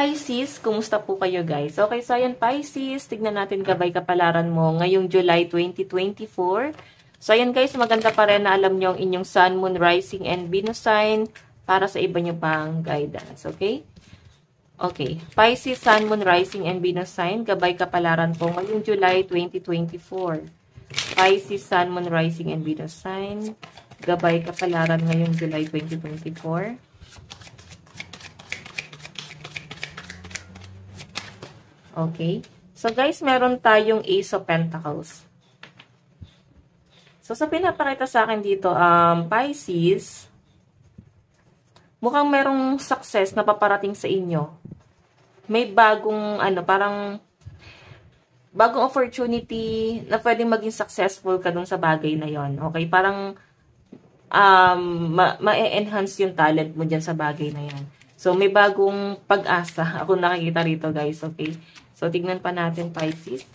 Pisces, kumusta po kayo guys? Okay, so ayan Pisces, tignan natin gabay kapalaran mo ngayong July 2024. So ayan guys, maganda pa rin na alam nyo ang inyong Sun, Moon, Rising, and Venus sign para sa iba nyo pang guidance, okay? Okay, Pisces, Sun, Moon, Rising, and Venus sign, gabay kapalaran po ngayong July 2024. Pisces, Sun, Moon, Rising, and Venus sign, gabay kapalaran ngayong July 2024. Okay. So, guys, meron tayong Ace of Pentacles. So, sa pinapakita sa akin dito, Pisces, mukhang merong success na paparating sa inyo. May bagong, parang, bagong opportunity na pwedeng maging successful ka dun sa bagay na yon. Okay? Parang, ma-enhance yung talent mo dyan sa bagay na yan. So, may bagong pag-asa. Ako nakikita rito, guys. Okay? So, tignan pa natin, Pisces.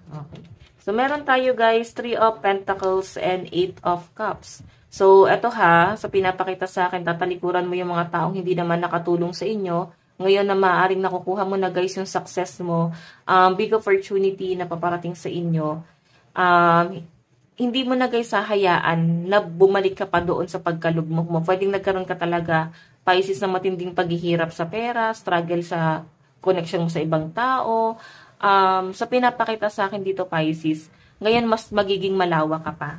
Okay. So, meron tayo, guys, 3 of Pentacles and 8 of Cups. So, eto ha, sa pinapakita sa akin, tatalikuran mo yung mga taong hindi naman nakatulong sa inyo. Ngayon na maaaring nakukuha mo na, guys, yung success mo. Big opportunity na paparating sa inyo. Hindi mo na, guys, hahayaan na bumalik ka pa doon sa pagkalugmok mo. Pwedeng nagkaroon ka talaga, Pisces, na matinding paghihirap sa pera, struggle sa connection mo sa ibang tao. Sa pinapakita sa akin dito, Pisces, ngayon mas magiging malawak ka pa.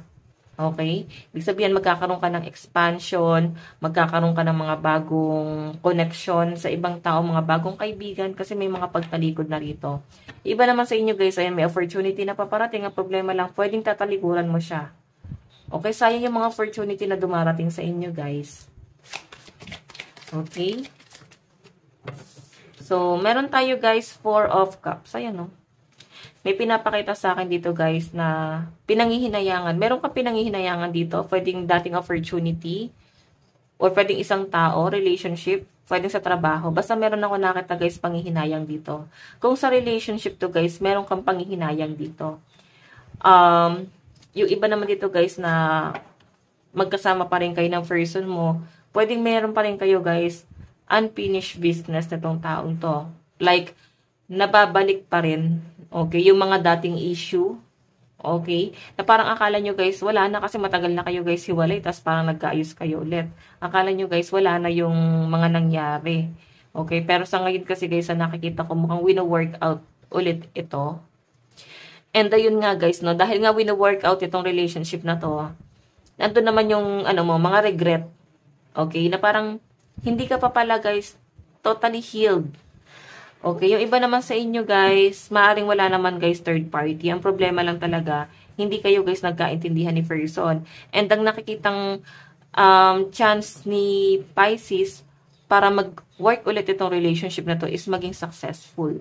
Okay? Ibig sabihin, magkakaroon ka ng expansion, magkakaroon ka ng mga bagong connection sa ibang tao, mga bagong kaibigan, kasi may mga pagtalikod na rito. Iba naman sa inyo, guys, ayan, may opportunity na paparating. Ang problema lang, pwedeng tatalikuran mo siya. Okay? Sayang yung mga opportunity na dumarating sa inyo, guys. Okay? So, meron tayo, guys, 4 of Cups. Ayan, no? May pinapakita sa akin dito, guys, na pinangihinayangan. Meron ka pinangihinayangan dito. Pwedeng dating opportunity or pwedeng isang tao, relationship, pwedeng sa trabaho. Basta meron ako nakita, guys, panghihinayang dito. Kung sa relationship to, guys, meron kang panghihinayang dito. Yung iba naman dito, guys, na magkasama pa rin kayo ng person mo, pwedeng meron pa rin kayo, guys, unfinished business na tong taong to. Like, nababalik pa rin, okay, yung mga dating issue, okay, na parang akala nyo, guys, wala na kasi matagal na kayo, guys, hiwalay, tapos parang nagkaayos kayo ulit. Akala nyo, guys, wala na yung mga nangyari. Okay, pero sa ngayon kasi, guys, sa nakikita ko, mukhang wino-work out ulit ito. And ayun nga, guys, no, dahil nga wino-work out itong relationship na to, nandun naman yung, mga regret. Okay, na parang, hindi ka pa pala, guys, totally healed. Okay, yung iba naman sa inyo, guys, maaring wala naman, guys, third party. Ang problema lang talaga, hindi kayo, guys, nagkaintindihan ni person. And ang nakikitang chance ni Pisces para mag-work ulit itong relationship na to is maging successful.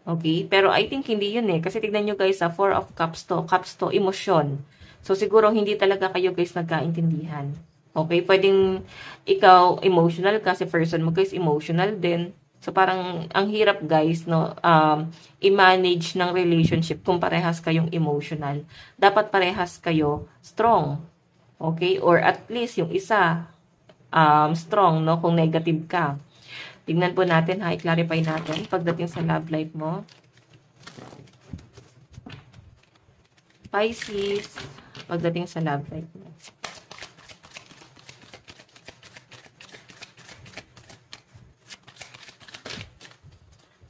Okay, pero I think hindi yun eh. Kasi tignan nyo, guys, 4 of Cups to, emosyon. So, siguro hindi talaga kayo, guys, nagkaintindihan. Okay, pwedeng ikaw emotional kasi person mo, guys, emotional din. So, parang ang hirap, guys, no, i-manage ng relationship kung parehas kayong emotional. Dapat parehas kayo strong. Okay? Or at least yung isa strong, no, kung negative ka. Tingnan po natin, ha, i-clarify natin pagdating sa love life mo. Pisces, pagdating sa love life mo.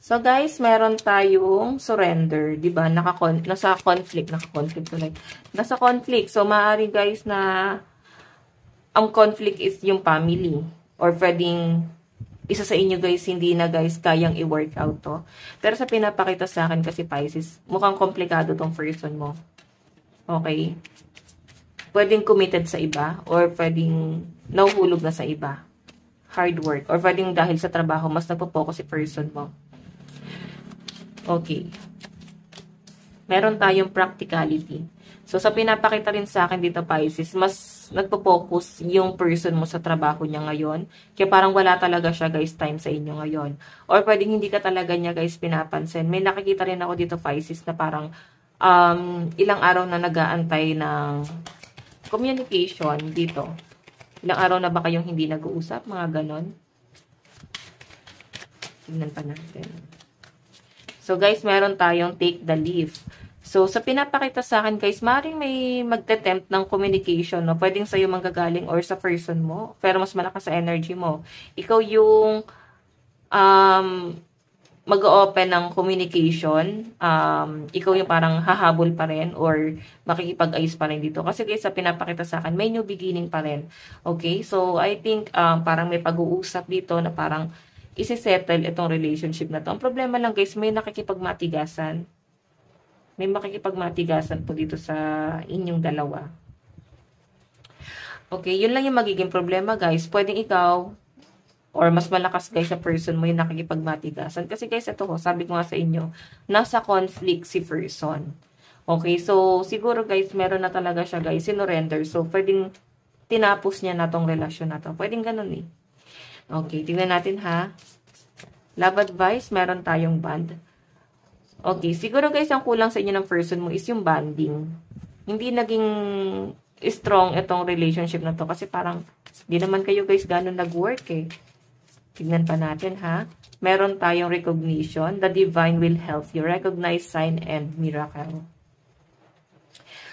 So, guys, meron tayong surrender, di ba? Nasa conflict tuloy. Nasa conflict. So, maaari, guys, na ang conflict is yung family. Or pwedeng isa sa inyo, guys, hindi na, guys, kayang i-work out to. Pero sa pinapakita sa akin kasi, Pisces, mukhang komplikado tong person mo. Okay? Pwedeng committed sa iba or pwedeng nahuhulog na sa iba. Hard work. Or pwedeng dahil sa trabaho, mas nagpo-focus si person mo. Okay. Meron tayong practicality. So, sa pinapakita rin sa akin dito, Pisces, mas nagpo-focus yung person mo sa trabaho niya ngayon. Kaya parang wala talaga siya, guys, time sa inyo ngayon. Or pwedeng hindi ka talaga niya, guys, pinapansin. May nakikita rin ako dito, Pisces, na parang ilang araw na nag-aantay ng communication dito. Ilang araw na ba kayong hindi nag-uusap? Mga ganon. Tingnan pa natin. So, guys, meron tayong take the leaf. So, sa pinapakita sa akin, guys, maaaring may magte-tempt ng communication, no? Pwedeng sa'yo manggagaling or sa person mo, pero mas malakas sa energy mo. Ikaw yung mag-open ng communication, ikaw yung parang hahabol pa rin or makikipag-ayos pa rin dito. Kasi guys, sa pinapakita sa akin, may new beginning pa rin. Okay? So, I think parang may pag-uusap dito na parang isi-settle itong relationship na to. Ang problema lang guys, may nakikipagmatigasan. May makikipagmatigasan po dito sa inyong dalawa. Okay, yun lang yung magiging problema guys. Pwedeng ikaw or mas malakas guys sa person mo yung nakikipagmatigasan. Kasi guys, ito ho, sabi ko nga sa inyo, nasa conflict si person. Okay, so siguro guys, meron na talaga siya guys, sinurrender. So, pwedeng tinapos niya na tong relasyon na to. Pwedeng ganun eh. Okay, tingnan natin ha. Love advice, meron tayong bond. Okay, siguro guys, ang kulang sa inyo ng person mo is yung bonding. Hindi naging strong itong relationship na to kasi parang di naman kayo guys gano'n nag-work eh. Tignan pa natin ha. Meron tayong recognition. The divine will help you. Recognize sign and miracle.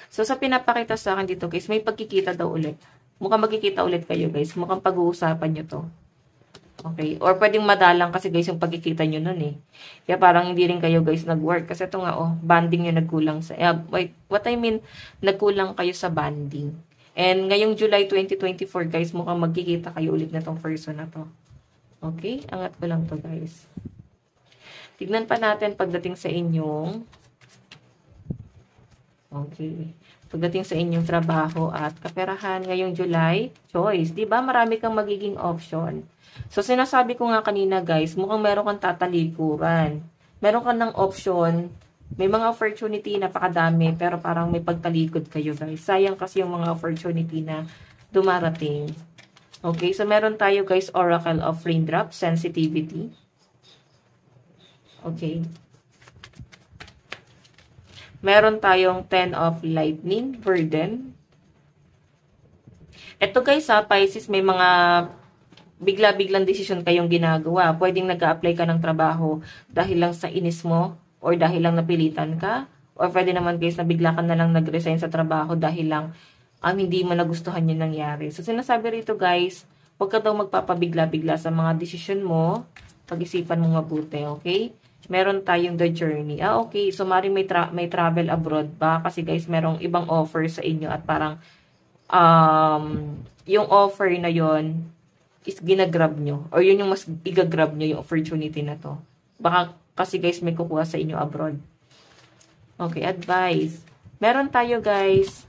So, sa pinapakita sa akin dito guys, may pagkikita daw ulit. Mukhang magkikita ulit kayo guys. Mukhang pag-uusapan nyo to. Okay? Or pwedeng madalang kasi guys yung pagkikita nyo nun eh. Kaya parang hindi rin kayo guys nag-work. Kasi ito nga oh, banding yung nagkulang sa... what I mean, nagkulang kayo sa banding. And ngayong July 2024 guys, mukhang magkikita kayo ulit na tong person na to. Okay? Angat ko lang to guys. Tignan pa natin pagdating sa inyong... Okay. Pagdating sa inyong trabaho at kaperahan ngayong July, choice. Diba? Marami kang magiging option. So, sinasabi ko nga kanina guys, mukhang meron kang tatalikuran. Meron kang ng option. May mga opportunity, napakadami, pero parang may pagtalikod kayo guys. Sayang kasi yung mga opportunity na dumarating. Okay, so meron tayo guys, Oracle of Raindrop, Sensitivity. Okay. Meron tayong 10 of Lightning, Burden. Ito guys ha, Pisces, may mga bigla-biglang desisyon kayong ginagawa. Pwedeng nag-a-apply ka ng trabaho dahil lang sa inis mo or dahil lang napilitan ka. Or pwede naman guys na bigla ka na lang nag-resign sa trabaho dahil lang hindi mo nagustuhan yung nangyari. So sinasabi rito guys, huwag ka daw magpapabigla-bigla sa mga desisyon mo. Pag-isipan mo mabuti, okay? Meron tayong The Journey. Okay. So maring may travel abroad ba? Kasi guys, merong ibang offer sa inyo at parang yung offer na yon is ginagrab nyo. Or yun yung mas igagrab nyo yung opportunity na to. Baka kasi guys may kukuha sa inyo abroad. Okay, advice. Meron tayo guys,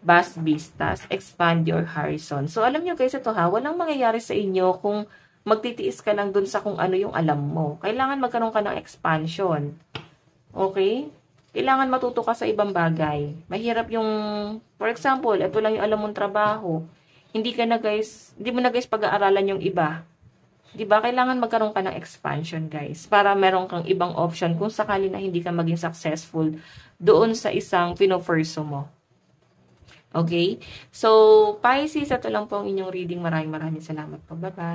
vast vistas, expand your horizon. So alam nyo guys ito ha, walang mangyayari sa inyo kung magtitiis ka lang dun sa kung ano yung alam mo. Kailangan magkaroon ka ng expansion. Okay? Kailangan matuto ka sa ibang bagay. Mahirap yung, for example, ito lang yung alam mong trabaho. Hindi mo na guys pag-aaralan yung iba. 'Di ba? Kailangan magkaroon ka ng expansion, guys, para meron kang ibang option kung sakali na hindi ka maging successful doon sa isang pinofurso mo. Okay? So, Pisces, ito lang po ang inyong reading. Maraming salamat po. Bye-bye.